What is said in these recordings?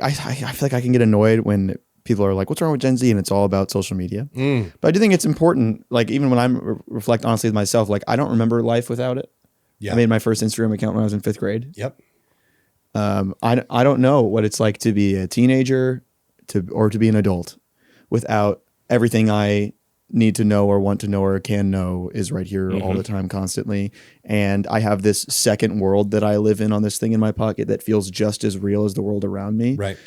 I feel like I can get annoyed when people are like, what's wrong with Gen Z? And it's all about social media. But I do think it's important. Like even when I reflect honestly with myself, like I don't remember life without it. Yeah. I made my first Instagram account when I was in 5th grade. Yep. I don't know what it's like to be a teenager or to be an adult without everything I need to know or want to know or can know is right here all the time, constantly. And I have this second world that I live in on this thing in my pocket that feels just as real as the world around me. Right.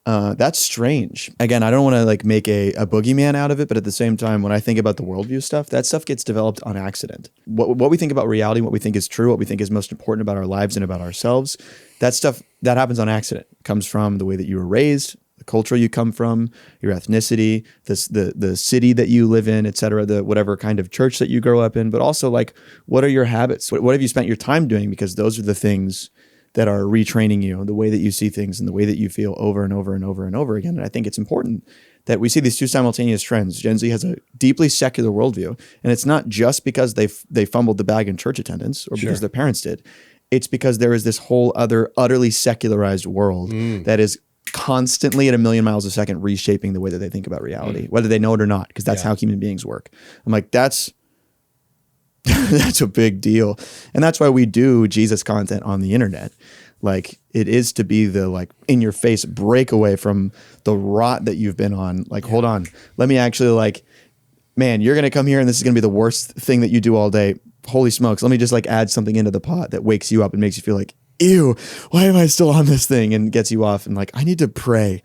That's strange. Again, I don't want to like make a boogeyman out of it, but at the same time, when I think about the worldview stuff, that stuff gets developed on accident. What we think about reality, what we think is true, what we think is most important about our lives and about ourselves, that stuff that happens on accident. It comes from the way that you were raised, the culture you come from, your ethnicity, the city that you live in, et cetera, the whatever kind of church that you grow up in, but also like, what are your habits? What have you spent your time doing? Because those are the things that are retraining you, the way that you see things and the way that you feel over and over and over and over again. And I think it's important that we see these two simultaneous trends. Gen Z has a deeply secular worldview, and it's not just because they fumbled the bag in church attendance or because their parents did. It's because there is this whole other utterly secularized world that is constantly at 1,000,000 miles a second reshaping the way that they think about reality, whether they know it or not, because that's how human beings work. I'm like, that's a big deal. And that's why we do Jesus content on the internet. Like it is to be the like in your face breakaway from the rot that you've been on. Like, hold on, let me actually like, man, you're going to come here and this is going to be the worst thing that you do all day. Holy smokes. Let me just like add something into the pot that wakes you up and makes you feel like, ew, why am I still on this thing? And gets you off and like, I need to pray.